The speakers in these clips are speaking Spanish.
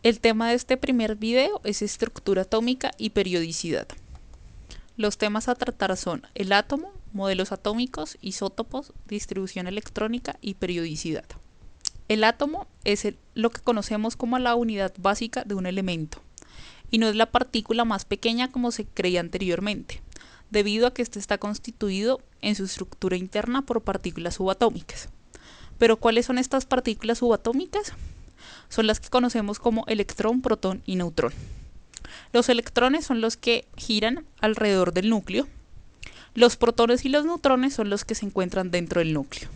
El tema de este primer video es estructura atómica y periodicidad. Los temas a tratar son el átomo, modelos atómicos, isótopos, distribución electrónica y periodicidad. El átomo es lo que conocemos como la unidad básica de un elemento, y no es la partícula más pequeña como se creía anteriormente, debido a que este está constituido en su estructura interna por partículas subatómicas. ¿Pero cuáles son estas partículas subatómicas? Son las que conocemos como electrón, protón y neutrón. Los electrones son los que giran alrededor del núcleo. Los protones y los neutrones son los que se encuentran dentro del núcleo.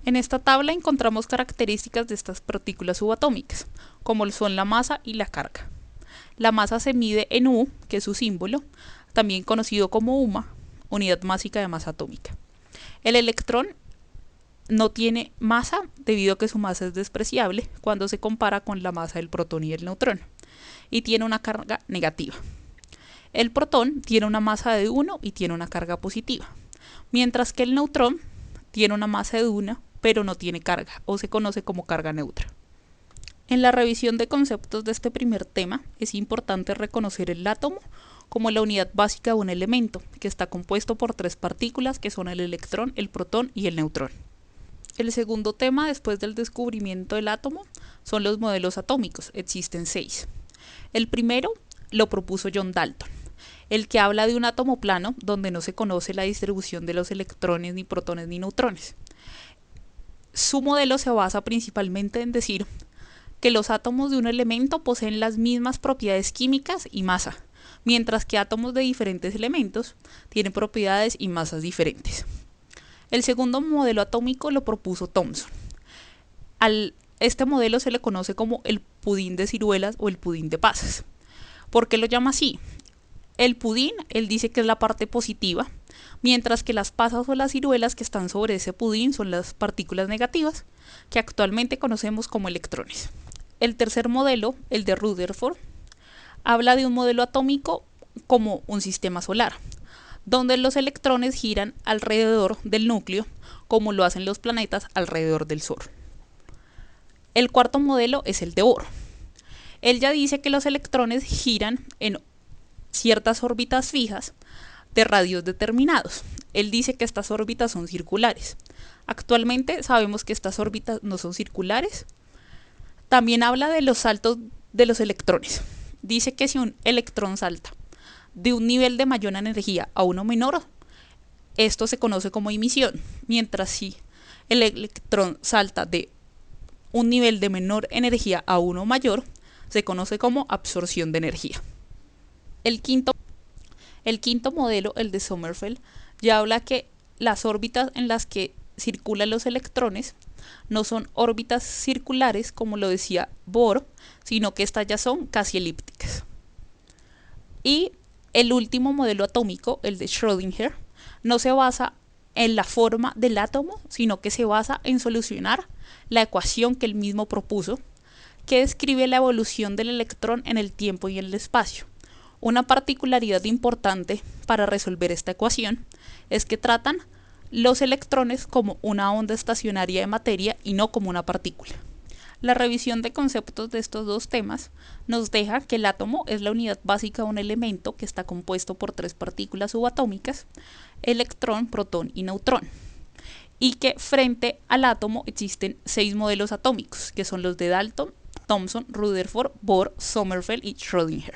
En esta tabla encontramos características de estas partículas subatómicas, como son la masa y la carga. La masa se mide en U, que es su símbolo, también conocido como UMA, unidad básica de masa atómica. El electrón no tiene masa debido a que su masa es despreciable cuando se compara con la masa del protón y el neutrón, y tiene una carga negativa. El protón tiene una masa de 1 y tiene una carga positiva, mientras que el neutrón tiene una masa de 1 pero no tiene carga, o se conoce como carga neutra. En la revisión de conceptos de este primer tema es importante reconocer el átomo como la unidad básica de un elemento, que está compuesto por tres partículas que son el electrón, el protón y el neutrón. El segundo tema después del descubrimiento del átomo son los modelos atómicos, existen 6. El primero lo propuso John Dalton, el que habla de un átomo plano donde no se conoce la distribución de los electrones, ni protones, ni neutrones. Su modelo se basa principalmente en decir que los átomos de un elemento poseen las mismas propiedades químicas y masa, mientras que átomos de diferentes elementos tienen propiedades y masas diferentes. El segundo modelo atómico lo propuso Thomson. Este modelo se le conoce como el pudín de ciruelas o el pudín de pasas. ¿Por qué lo llama así? El pudín, él dice que es la parte positiva, mientras que las pasas o las ciruelas que están sobre ese pudín son las partículas negativas, que actualmente conocemos como electrones. El tercer modelo, el de Rutherford, habla de un modelo atómico como un sistema solar, donde los electrones giran alrededor del núcleo, como lo hacen los planetas alrededor del Sol. El cuarto modelo es el de Bohr. Él ya dice que los electrones giran en ciertas órbitas fijas de radios determinados. Él dice que estas órbitas son circulares. Actualmente sabemos que estas órbitas no son circulares. También habla de los saltos de los electrones. Dice que si un electrón salta de un nivel de mayor energía a uno menor, esto se conoce como emisión, mientras si el electrón salta de un nivel de menor energía a uno mayor, se conoce como absorción de energía. El quinto modelo, el de Sommerfeld, ya habla que las órbitas en las que circulan los electrones no son órbitas circulares como lo decía Bohr, sino que estas ya son casi elípticas. Y el último modelo atómico, el de Schrödinger, no se basa en la forma del átomo, sino que se basa en solucionar la ecuación que él mismo propuso, que describe la evolución del electrón en el tiempo y en el espacio. Una particularidad importante para resolver esta ecuación es que tratan los electrones como una onda estacionaria de materia y no como una partícula. La revisión de conceptos de estos dos temas nos deja que el átomo es la unidad básica de un elemento que está compuesto por tres partículas subatómicas, electrón, protón y neutrón, y que frente al átomo existen 6 modelos atómicos, que son los de Dalton, Thomson, Rutherford, Bohr, Sommerfeld y Schrödinger.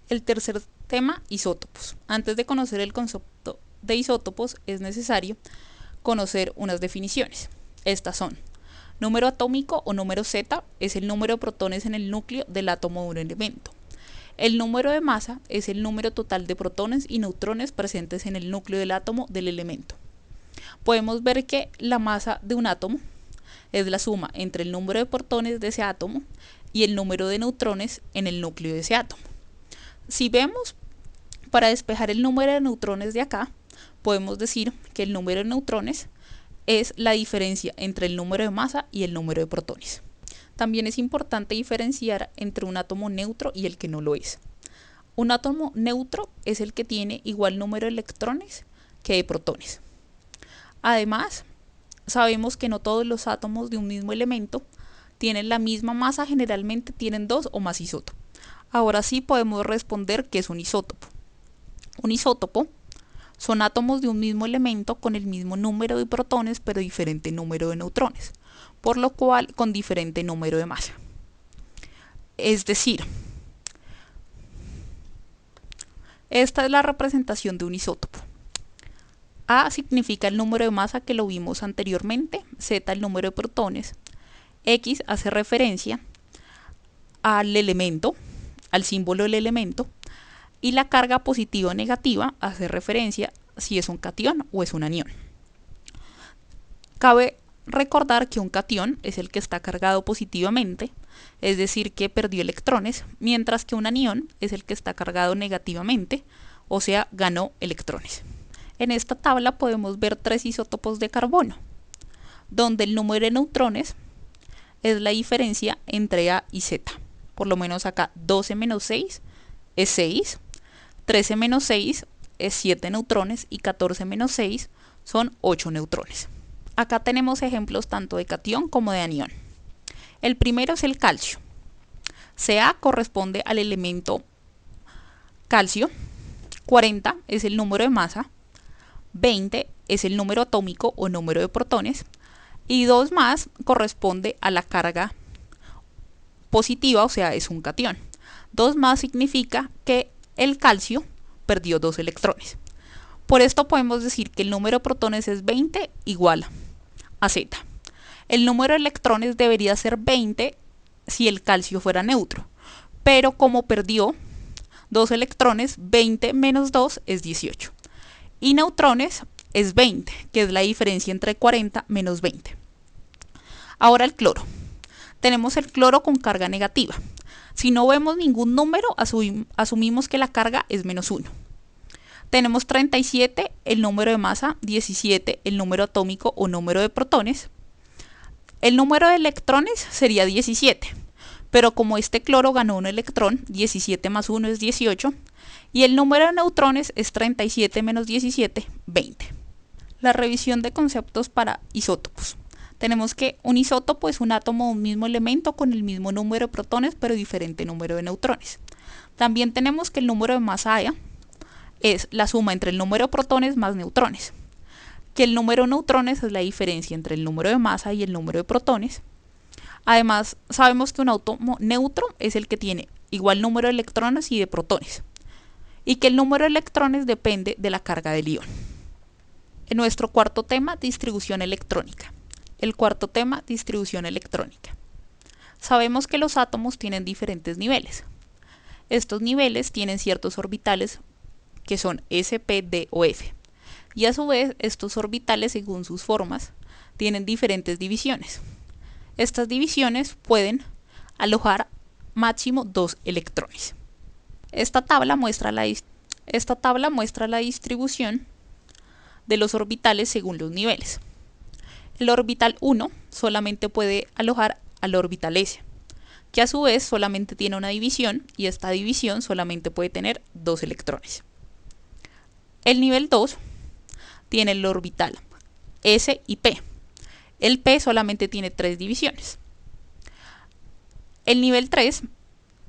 El tercer tema, isótopos. Antes de conocer el concepto de isótopos es necesario conocer unas definiciones. Estas son: número atómico o número Z es el número de protones en el núcleo del átomo de un elemento. El número de masa es el número total de protones y neutrones presentes en el núcleo del átomo del elemento. Podemos ver que la masa de un átomo es la suma entre el número de protones de ese átomo y el número de neutrones en el núcleo de ese átomo. Si vemos, para despejar el número de neutrones de acá, podemos decir que el número de neutrones es la diferencia entre el número de masa y el número de protones. También es importante diferenciar entre un átomo neutro y el que no lo es. Un átomo neutro es el que tiene igual número de electrones que de protones. Además, sabemos que no todos los átomos de un mismo elemento tienen la misma masa, generalmente tienen 2 o más isótopos. Ahora sí podemos responder qué es un isótopo. Un isótopo son átomos de un mismo elemento con el mismo número de protones pero diferente número de neutrones, por lo cual con diferente número de masa. Es decir, esta es la representación de un isótopo. A significa el número de masa, que lo vimos anteriormente, Z el número de protones, X hace referencia al elemento, al símbolo del elemento, y la carga positiva o negativa hace referencia si es un catión o es un anión. Cabe recordar que un catión es el que está cargado positivamente, es decir, que perdió electrones, mientras que un anión es el que está cargado negativamente, o sea, ganó electrones. En esta tabla podemos ver 3 isótopos de carbono, donde el número de neutrones es la diferencia entre A y Z. Por lo menos acá 12 menos 6 es 6, 13 menos 6 es 7 neutrones y 14 menos 6 son 8 neutrones. Acá tenemos ejemplos tanto de catión como de anión. El primero es el calcio. Ca corresponde al elemento calcio, 40 es el número de masa, 20 es el número atómico o número de protones, y 2 más corresponde a la carga positiva, o sea, es un catión. 2 más significa que el calcio perdió 2 electrones. Por esto podemos decir que el número de protones es 20 igual a Z. El número de electrones debería ser 20 si el calcio fuera neutro, pero como perdió 2 electrones, 20 menos 2 es 18. Y neutrones es 20, que es la diferencia entre 40 menos 20. Ahora el cloro. Tenemos el cloro con carga negativa. Si no vemos ningún número, asumimos que la carga es menos 1. Tenemos 37, el número de masa, 17, el número atómico o número de protones. El número de electrones sería 17, pero como este cloro ganó un electrón, 17 más 1 es 18, y el número de neutrones es 37 menos 17, 20. La revisión de conceptos para isótopos. Tenemos que un isótopo es un átomo de un mismo elemento con el mismo número de protones pero diferente número de neutrones. También tenemos que el número de masa A es la suma entre el número de protones más neutrones, que el número de neutrones es la diferencia entre el número de masa y el número de protones. Además, sabemos que un átomo neutro es el que tiene igual número de electrones y de protones, y que el número de electrones depende de la carga del ion. En nuestro cuarto tema, distribución electrónica. El cuarto tema, distribución electrónica. Sabemos que los átomos tienen diferentes niveles. Estos niveles tienen ciertos orbitales que son S, P, D o F. Y a su vez, estos orbitales, según sus formas, tienen diferentes divisiones. Estas divisiones pueden alojar máximo 2 electrones. Esta tabla muestra la distribución de los orbitales según los niveles. El orbital 1 solamente puede alojar al orbital S, que a su vez solamente tiene una división, y esta división solamente puede tener 2 electrones. El nivel 2 tiene el orbital S y P. El P solamente tiene 3 divisiones. El nivel 3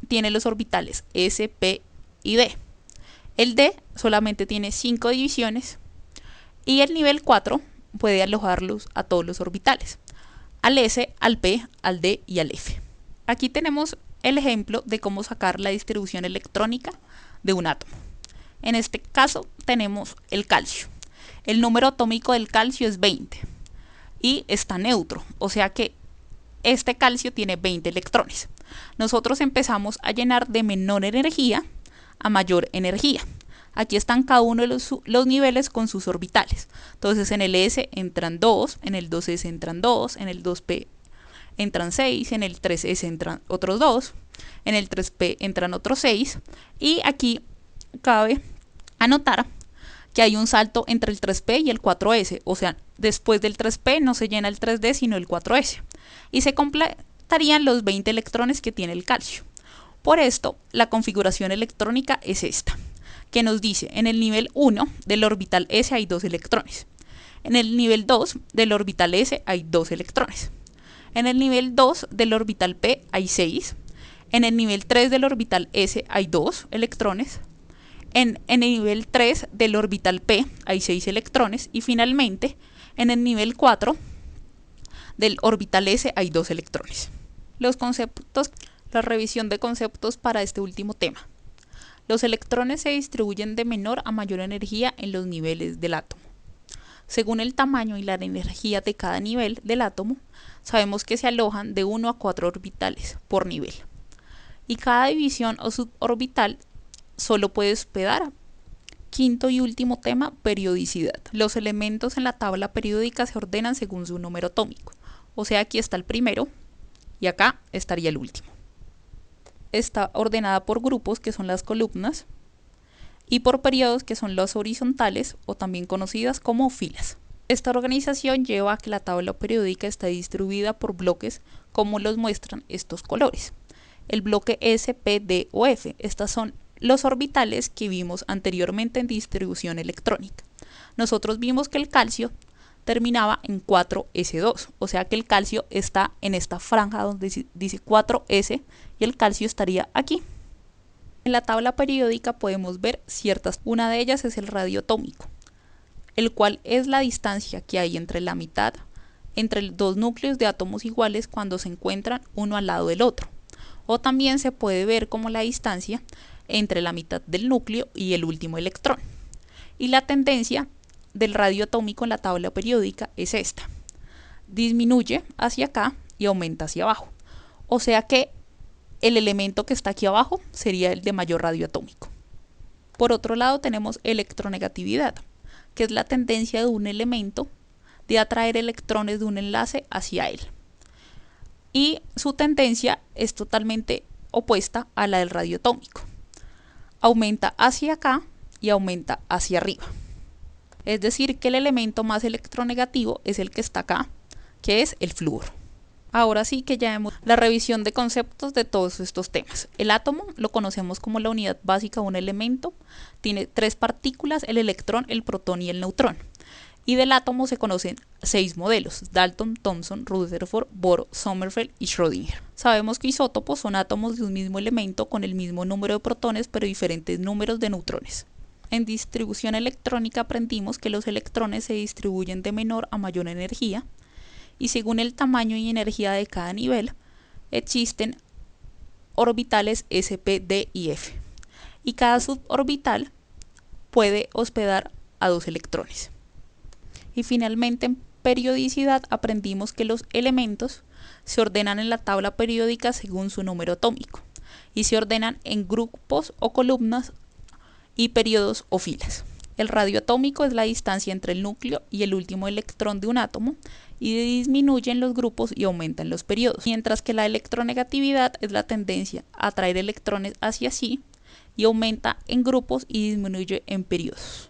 tiene los orbitales S, P y D. El D solamente tiene 5 divisiones. Y el nivel 4 puede alojarlos a todos los orbitales, al S, al P, al D y al F. Aquí tenemos el ejemplo de cómo sacar la distribución electrónica de un átomo. En este caso tenemos el calcio. El número atómico del calcio es 20 y está neutro, o sea que este calcio tiene 20 electrones. Nosotros empezamos a llenar de menor energía a mayor energía. Aquí están cada uno de los niveles con sus orbitales. Entonces en el S entran 2, en el 2S entran 2, en el 2P entran 6, en el 3S entran otros 2, en el 3P entran otros 6, y aquí cabe anotar que hay un salto entre el 3P y el 4S, o sea, después del 3P no se llena el 3D sino el 4S, y se completarían los 20 electrones que tiene el calcio. Por esto, la configuración electrónica es esta, que nos dice en el nivel 1 del orbital S hay 2 electrones, en el nivel 2 del orbital S hay 2 electrones, En el nivel 2 del orbital p hay 6. En el nivel 3 del orbital s hay 2 electrones. En el nivel 3 del orbital p hay 6 electrones. Y finalmente, en el nivel 4 del orbital s hay 2 electrones. Los conceptos, la revisión de conceptos para este último tema. Los electrones se distribuyen de menor a mayor energía en los niveles del átomo. Según el tamaño y la energía de cada nivel del átomo, sabemos que se alojan de 1 a 4 orbitales por nivel. Y cada división o suborbital solo puede hospedar. Quinto y último tema, periodicidad. Los elementos en la tabla periódica se ordenan según su número atómico. O sea, aquí está el primero y acá estaría el último. Está ordenada por grupos, que son las columnas, y por periodos, que son las horizontales o también conocidas como filas. Esta organización lleva a que la tabla periódica está distribuida por bloques, como los muestran estos colores. El bloque S, P, D o F. Estas son los orbitales que vimos anteriormente en distribución electrónica. Nosotros vimos que el calcio terminaba en 4s2, o sea que el calcio está en esta franja donde dice 4s y el calcio estaría aquí. En la tabla periódica podemos ver ciertas, una de ellas es el radio atómico, el cual es la distancia que hay entre la mitad, entre dos núcleos de átomos iguales cuando se encuentran uno al lado del otro, o también se puede ver como la distancia entre la mitad del núcleo y el último electrón. Y la tendencia del radio atómico en la tabla periódica es esta: disminuye hacia acá y aumenta hacia abajo, o sea que el elemento que está aquí abajo sería el de mayor radio atómico. Por otro lado tenemos electronegatividad, que es la tendencia de un elemento de atraer electrones de un enlace hacia él, y su tendencia es totalmente opuesta a la del radio atómico. Aumenta hacia acá y aumenta hacia arriba. Es decir, que el elemento más electronegativo es el que está acá, que es el flúor. Ahora sí que ya hemos la revisión de conceptos de todos estos temas. El átomo lo conocemos como la unidad básica de un elemento. Tiene 3 partículas, el electrón, el protón y el neutrón. Y del átomo se conocen 6 modelos: Dalton, Thomson, Rutherford, Bohr, Sommerfeld y Schrödinger. Sabemos que isótopos son átomos de un mismo elemento con el mismo número de protones pero diferentes números de neutrones. En distribución electrónica aprendimos que los electrones se distribuyen de menor a mayor energía, y según el tamaño y energía de cada nivel existen orbitales S, P, D y F, y cada suborbital puede hospedar a 2 electrones. Y finalmente, en periodicidad aprendimos que los elementos se ordenan en la tabla periódica según su número atómico y se ordenan en grupos o columnas y periodos o filas. El radio atómico es la distancia entre el núcleo y el último electrón de un átomo, y disminuye en los grupos y aumenta en los periodos, mientras que la electronegatividad es la tendencia a atraer electrones hacia sí y aumenta en grupos y disminuye en periodos.